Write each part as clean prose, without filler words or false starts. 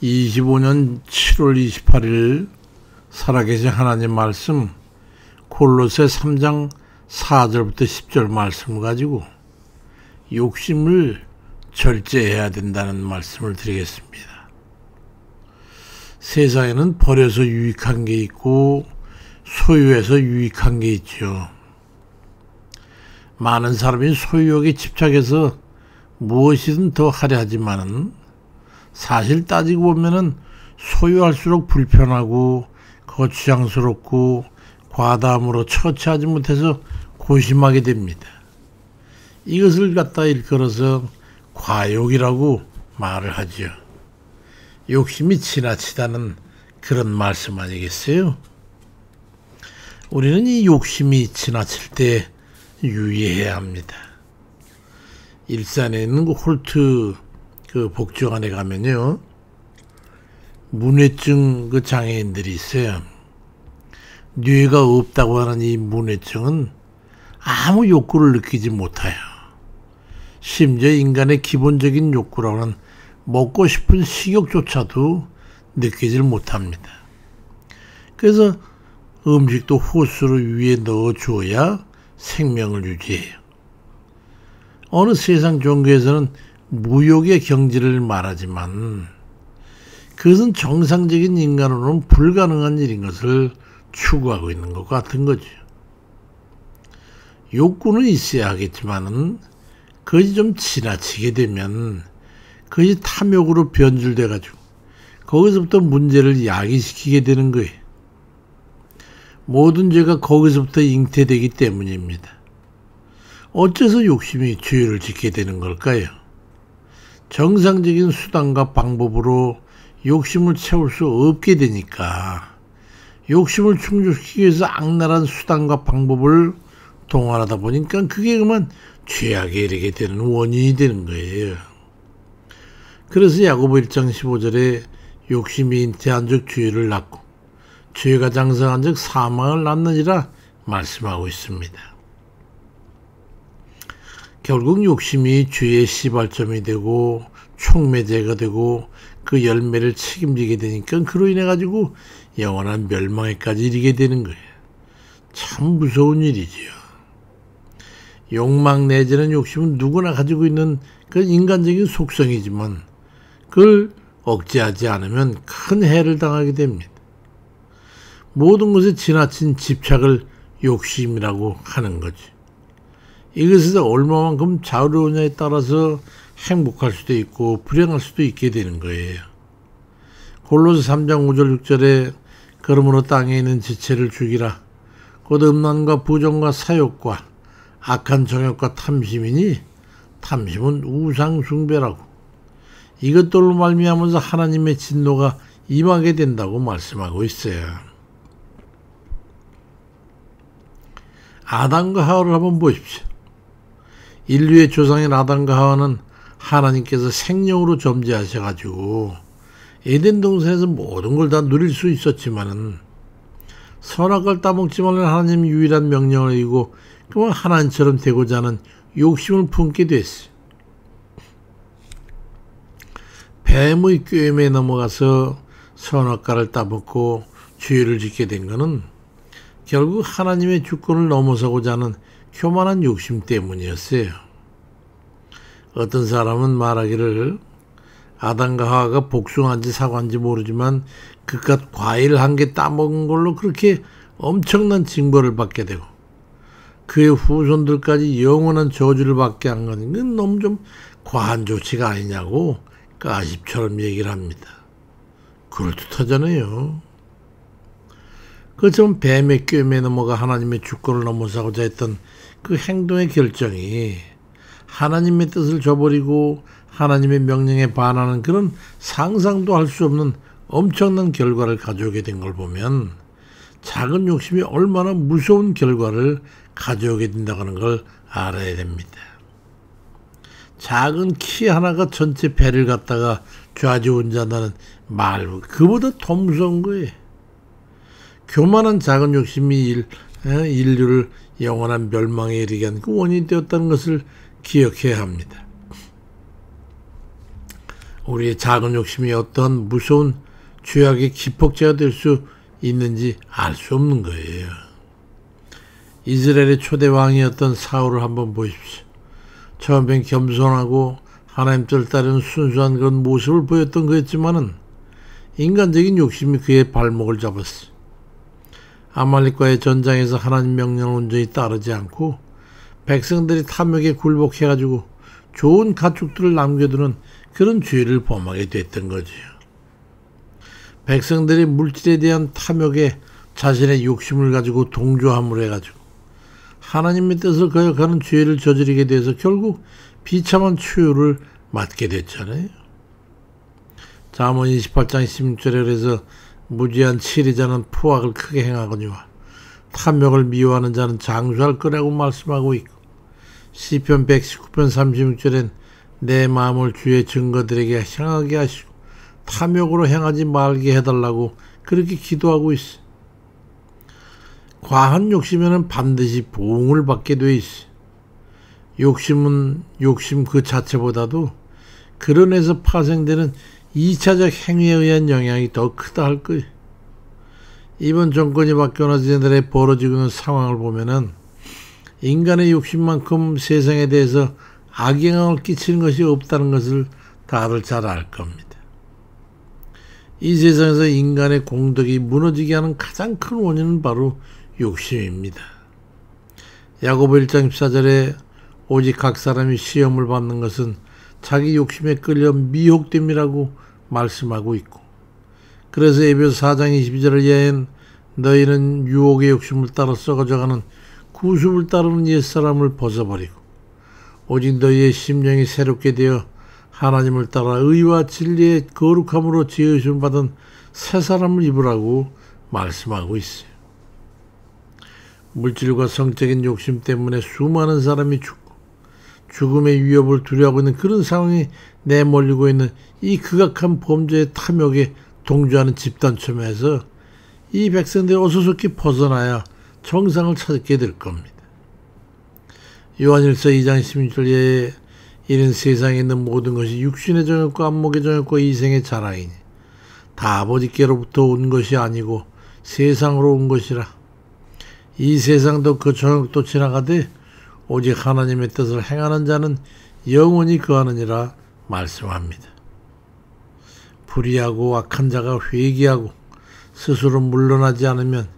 25년 7월 28일 살아계신 하나님 말씀 골로새 3장 4절부터 10절 말씀을 가지고 욕심을 절제해야 된다는 말씀을 드리겠습니다. 세상에는 버려서 유익한 게 있고 소유해서 유익한 게 있죠. 많은 사람이 소유욕에 집착해서 무엇이든 더 하려 하지만은 사실 따지고 보면은 소유할수록 불편하고 거추장스럽고 과다함으로 처치하지 못해서 고심하게 됩니다. 이것을 갖다 일컬어서 과욕이라고 말을 하죠. 욕심이 지나치다는 그런 말씀 아니겠어요? 우리는 이 욕심이 지나칠 때 유의해야 합니다. 일산에 있는 그 홀트 그 복지관에 가면요, 문해증 그 장애인들이 있어요. 뇌가 없다고 하는 이 문해증은 아무 욕구를 느끼지 못해요. 심지어 인간의 기본적인 욕구라고는 먹고 싶은 식욕조차도 느끼질 못합니다. 그래서 음식도 호수로 위에 넣어 주어야 생명을 유지해요. 어느 세상 종교에서는 무욕의 경지를 말하지만 그것은 정상적인 인간으로는 불가능한 일인 것을 추구하고 있는 것 같은 거죠. 욕구는 있어야 하겠지만은 그것이 좀 지나치게 되면 그것이 탐욕으로 변질돼 가지고 거기서부터 문제를 야기시키게 되는 거예요. 모든 죄가 거기서부터 잉태되기 때문입니다. 어째서 욕심이 죄를 짓게 되는 걸까요? 정상적인 수단과 방법으로 욕심을 채울 수 없게 되니까 욕심을 충족시키기 위해서 악랄한 수단과 방법을 동원하다 보니까 그게 그만 죄악에 이르게 되는 원인이 되는 거예요. 그래서 야고보 1장 15절에 욕심이 잉태한 즉 죄를 낳고 죄가 장성한 즉 사망을 낳느니라 말씀하고 있습니다. 결국 욕심이 죄의 시발점이 되고 촉매제가 되고 그 열매를 책임지게 되니까 그로 인해 가지고 영원한 멸망에까지 이르게 되는 거예요. 참 무서운 일이지요. 욕망 내지는 욕심은 누구나 가지고 있는 그 인간적인 속성이지만 그걸 억제하지 않으면 큰 해를 당하게 됩니다. 모든 것에 지나친 집착을 욕심이라고 하는 거지. 이것에서 얼마만큼 자유로우냐에 따라서 행복할 수도 있고 불행할 수도 있게 되는 거예요. 골로새 3장 5절 6절에 그러므로 땅에 있는 지체를 죽이라. 곧 음란과 부정과 사욕과 악한 정욕과 탐심이니 탐심은 우상 숭배라고. 이것들로 말미암아서 하나님의 진노가 임하게 된다고 말씀하고 있어요. 아담과 하와를 한번 보십시오. 인류의 조상인 아담과 하와는 하나님께서 생명으로 점지하셔가지고 에덴 동산에서 모든 걸 다 누릴 수 있었지만은 선악과를 따먹지 말라는 하나님 유일한 명령을 이고 그만 하나님처럼 되고자 하는 욕심을 품게 됐어요. 뱀의 꾀임에 넘어가서 선악과를 따먹고 죄를 짓게 된 것은 결국 하나님의 주권을 넘어서고자 하는 교만한 욕심 때문이었어요. 어떤 사람은 말하기를 아담과 하와가 복숭아인지 사과인지 모르지만 그깟 과일 한 개 따먹은 걸로 그렇게 엄청난 징벌을 받게 되고 그의 후손들까지 영원한 저주를 받게 한 건 이건 너무 좀 과한 조치가 아니냐고 가십처럼 얘기를 합니다. 그럴듯하잖아요. 그처럼 뱀의 꾀임에 넘어가 하나님의 주권을 넘어서고자 했던 그 행동의 결정이 하나님의 뜻을 저버리고 하나님의 명령에 반하는 그런 상상도 할 수 없는 엄청난 결과를 가져오게 된 걸 보면 작은 욕심이 얼마나 무서운 결과를 가져오게 된다는 걸 알아야 됩니다. 작은 키 하나가 전체 배를 갖다가 좌지우지한다는 말, 그보다 더 무서운 거예요. 교만한 작은 욕심이 인류를 영원한 멸망에 이르게 한 그 원인이 되었다는 것을 기억해야 합니다. 우리의 작은 욕심이 어떤 무서운 죄악의 기폭제가 될 수 있는지 알 수 없는 거예요. 이스라엘의 초대 왕이었던 사울을 한번 보십시오. 처음엔 겸손하고 하나님 뜻을 따르는 순수한 그런 모습을 보였던 거였지만은 인간적인 욕심이 그의 발목을 잡았어요. 아말렉과의 전장에서 하나님 명령을 온전히 따르지 않고 백성들이 탐욕에 굴복해가지고 좋은 가축들을 남겨두는 그런 죄를 범하게 됐던 거죠. 백성들이 물질에 대한 탐욕에 자신의 욕심을 가지고 동조함을 해가지고 하나님의 뜻을 거역하는 죄를 저지르게 돼서 결국 비참한 추유를 맞게 됐잖아요. 잠언 28장 16절에 그래서 무지한 치리자는 포악을 크게 행하거니와 탐욕을 미워하는 자는 장수할 거라고 말씀하고 있고, 시편 119편 36절엔 내 마음을 주의 증거들에게 향하게 하시고 탐욕으로 행하지 말게 해달라고 그렇게 기도하고 있어요. 과한 욕심에는 반드시 보응을 받게 돼 있어요. 욕심은 욕심 그 자체보다도 그런에서 파생되는 2차적 행위에 의한 영향이 더 크다 할 거예요. 이번 정권이 바뀌고 나서 옛날에 벌어지고 있는 상황을 보면은 인간의 욕심만큼 세상에 대해서 악영향을 끼치는 것이 없다는 것을 다들 잘 알 겁니다. 이 세상에서 인간의 공덕이 무너지게 하는 가장 큰 원인은 바로 욕심입니다. 야고보 1장 14절에 오직 각 사람이 시험을 받는 것은 자기 욕심에 끌려 미혹됨이라고 말씀하고 있고, 그래서 에베소 4장 22절을 예한 너희는 유혹의 욕심을 따라 썩어져가는 구습을 따르는 옛사람을 벗어버리고 오직 너희의 심령이 새롭게 되어 하나님을 따라 의와 진리의 거룩함으로 지으심 받은 새 사람을 입으라고 말씀하고 있어요. 물질과 성적인 욕심 때문에 수많은 사람이 죽고 죽음의 위협을 두려워하고 있는 그런 상황에 내몰리고 있는 이 극악한 범죄의 탐욕에 동조하는 집단점에서 이 백성들이 어수선히 벗어나야 정상을 찾게 될 겁니다. 요한일서 2장 16절에 이는 세상에 있는 모든 것이 육신의 정욕과 안목의 정욕과 이생의 자랑이니 다 아버지께로부터 온 것이 아니고 세상으로 온 것이라. 이 세상도 그 정욕도 지나가되 오직 하나님의 뜻을 행하는 자는 영원히 거하느니라 말씀합니다. 불의하고 악한 자가 회개하고 스스로 물러나지 않으면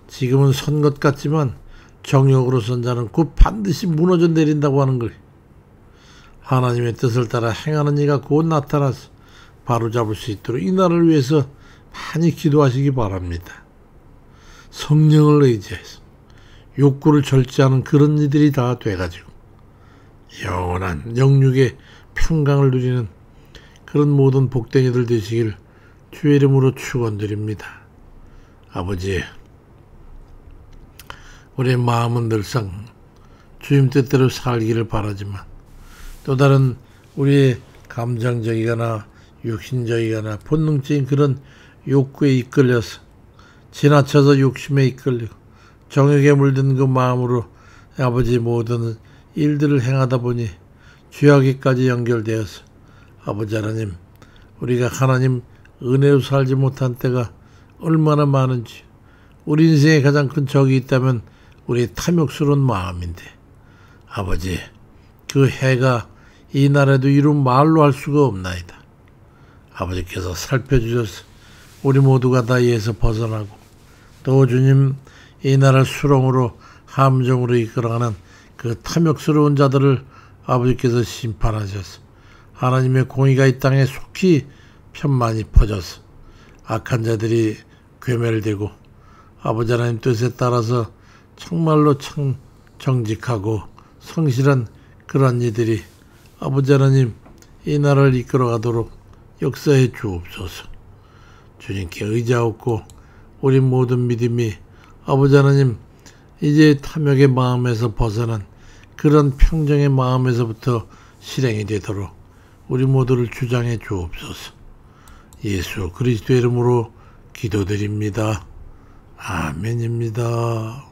지금은 선 것 같지만 정욕으로 선 자는 곧 반드시 무너져 내린다고 하는 걸, 하나님의 뜻을 따라 행하는 이가 곧 나타나서 바로잡을 수 있도록 이 나라를 위해서 많이 기도하시기 바랍니다. 성령을 의지해서 욕구를 절제하는 그런 이들이 다 돼가지고 영원한 영육의 평강을 누리는 그런 모든 복된 이들 되시길 주의 이름으로 축원드립니다. 아버지, 우리의 마음은 늘상 주님 뜻대로 살기를 바라지만 또 다른 우리의 감정적이거나 육신적이거나 본능적인 그런 욕구에 이끌려서 지나쳐서 욕심에 이끌리고 정욕에 물든 그 마음으로 아버지 모든 일들을 행하다 보니 죄악에까지 연결되어서 아버지 하나님, 우리가 하나님 은혜로 살지 못한 때가 얼마나 많은지, 우리 인생에 가장 큰 적이 있다면 우리의 탐욕스러운 마음인데 아버지, 그 해가 이 날에도 이루 말로 할 수가 없나이다. 아버지께서 살펴주셔서 우리 모두가 다 이에서 벗어나고 또 주님 이 나라를 수렁으로 함정으로 이끌어가는 그 탐욕스러운 자들을 아버지께서 심판하셔서 하나님의 공의가 이 땅에 속히 편만히 퍼져서 악한 자들이 괴멸되고 아버지 하나님 뜻에 따라서 정말로 정직하고 성실한 그러한 이들이 아버지 하나님 이 나라를 이끌어가도록 역사해 주옵소서. 주님께 의지하옵고 우리 모든 믿음이 아버지 하나님 이제 탐욕의 마음에서 벗어난 그런 평정의 마음에서부터 실행이 되도록 우리 모두를 주장해 주옵소서. 예수 그리스도의 이름으로 기도드립니다. 아멘입니다.